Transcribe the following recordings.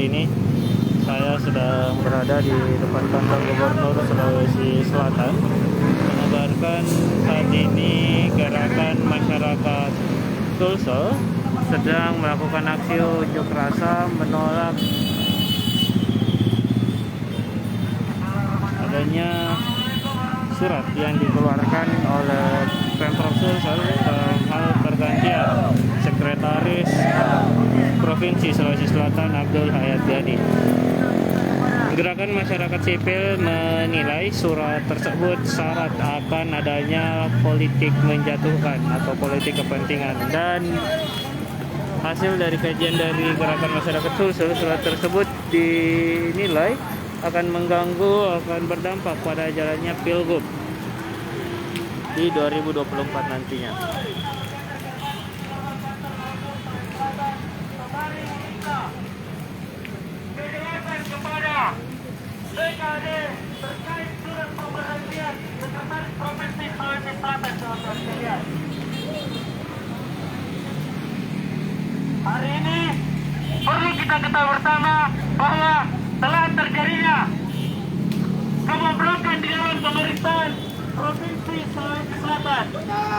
ini saya sedang berada di depan kantor Gubernur Sulawesi Selatan mengabarkan saat ini gerakan masyarakat Sulsel sedang melakukan aksi unjuk rasa menolak adanya surat yang dikeluarkan oleh Pemprov Sulsel dalam hal pergantian Sekretaris Provinsi Sulawesi Selatan Abdul Hayat-Jadi. Gerakan masyarakat sipil menilai surat tersebut syarat akan adanya politik menjatuhkan atau politik kepentingan, dan hasil dari kajian dari gerakan masyarakat Sulsel, surat tersebut dinilai akan mengganggu, akan berdampak pada jalannya Pilgub di 2024 nantinya. BKD terkait surat pemberhentian Sekretaris Provinsi Sulawesi Selatan. Hari ini perlu kita ketahui bersama bahwa telah terjadinya kebobrokan di dalam pemerintahan Provinsi Sulawesi Selatan,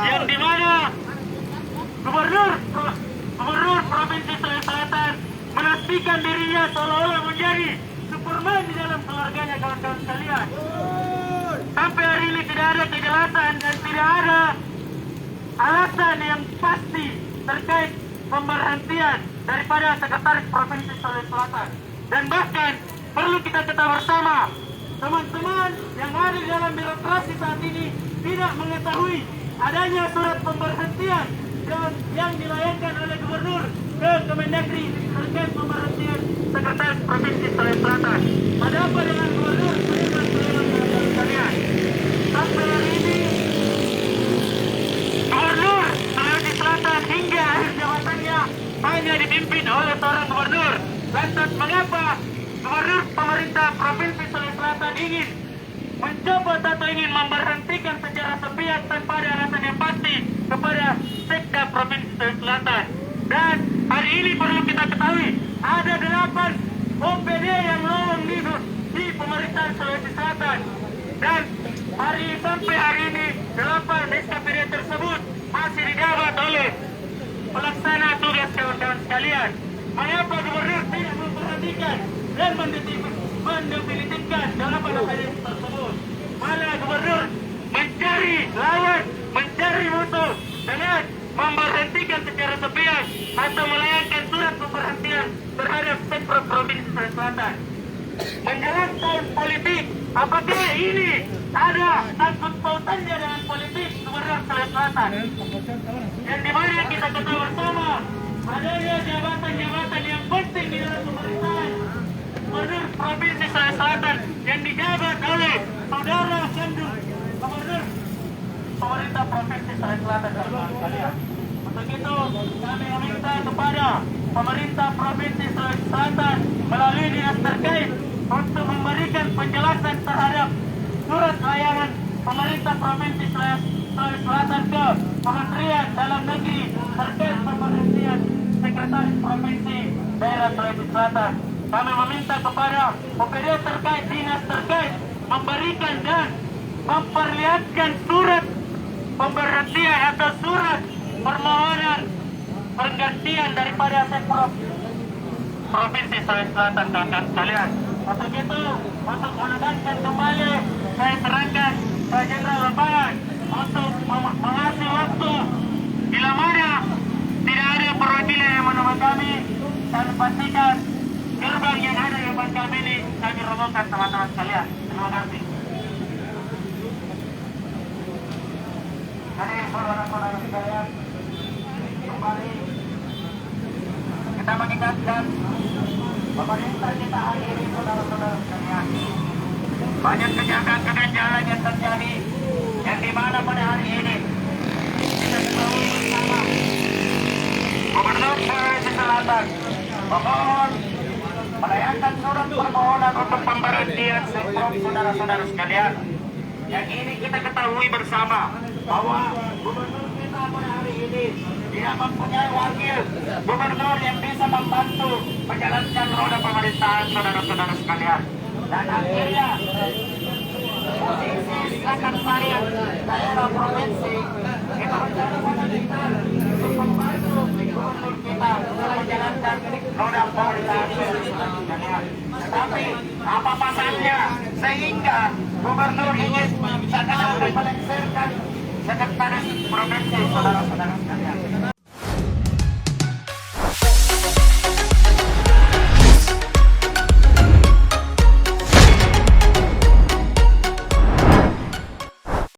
yang dimana Gubernur Provinsi Sulawesi Selatan menastikan dirinya seolah-olah menjadi Superman di dalam keluarganya, kawan-kawan sekalian. Sampai hari ini tidak ada kejelasan dan tidak ada alasan yang pasti terkait pemberhentian daripada Sekretaris Provinsi Sulawesi Selatan. Dan bahkan perlu kita ketahui bersama, teman-teman yang ada di dalam birokrasi saat ini tidak mengetahui adanya surat pemberhentian dan yang dilayangkan oleh Gubernur ke Kemendagri terkait pemberhentian Sekretaris Provinsi Sulawesi Selatan. Ada apa dengan Gubernur? Sekalian, sampai hari ini Gubernur Sulawesi Selatan hingga akhir jabatannya hanya dipimpin oleh seorang gubernur. Lantas mengapa Gubernur pemerintah Provinsi Sulawesi Selatan ingin mencoba atau ingin memberhentikan secara sepihak tanpa ada alasan yang pasti kepada Sekda Provinsi Sulawesi Selatan? Dan hari ini perlu kita ketahui ada 8 OPD yang lowong di pemerintahan Sulawesi Selatan, dan sampai hari ini 8 SKPD tersebut masih dijabat oleh pelaksana tugas, kawan-kawan sekalian. Mengapa Gubernur tidak memperhatikan dan mendefinisikan dalam OPD tersebut? Malah Gubernur mencari lawan, mencari musuh dengan memberhentikan secara sepihak atau melayangkan surat pemberhentian terhadap Sekda Provinsi Sulawesi Selatan. Menjelang tahun politik, apakah ini ada sangkut pautannya dengan politik Gubernur Sulawesi Selatan? Yang dimana kita ketahui bersama adanya jabatan-jabatan yang penting di dalam pemerintahan Gubernur Provinsi Sulawesi Selatan yang dijabat oleh saudara kandung Gubernur pemerintah Provinsi Sulawesi Selatan. Untuk itu kami meminta kepada pemerintah Provinsi Sulawesi Selatan melalui dinas terkait untuk memberikan penjelasan terhadap surat layangan pemerintah Provinsi Sulawesi Selatan ke Kementerian Dalam Negeri terkait pemberhentian Sekretaris Provinsi Daerah Sulawesi Selatan. Kami meminta kepada OPD terkait, dinas terkait memberikan dan memperlihatkan surat pemberhentian atau surat permohonan pergantian daripada Sekprov Provinsi Sulawesi Selatan, kawan-kawan sekalian. Untuk itu, untuk menegaskan kembali, saya serahkan ke Jenderal Lapangan untuk mengasih waktu bila mana tidak ada perwakilan yang menemui kami, dan pastikan gerbang yang ada di depan kami ini kami robohkan, teman-teman sekalian. Terima kasih. Jadi saudara-saudara sekalian, kembali kita mengingatkan pemerintah kita hari ini, saudara-saudara sekalian, banyak kejanggalan yang terjadi, yang dimana pada hari ini kita ketahui bersama Gubernur Sulawesi Selatan memohon melayangkan surat permohonan untuk pemberhentian Sekprov, saudara-saudara sekalian. Yang ini kita ketahui bersama bahwa gubernur kita pada hari ini tidak mempunyai wakil gubernur yang bisa membantu menjalankan roda pemerintahan saudara-saudara sekalian. Dan akhirnya posisi sekretariat daerah provinsi itu menjadi sangat vital untuk membantu gubernur kita menjalankan roda pemerintahan saudara-saudara sekalian. Tetapi apa pasalnya sehingga gubernur ingin sekarang melengsarkan sekretaris provinsi saudara-saudara sekalian.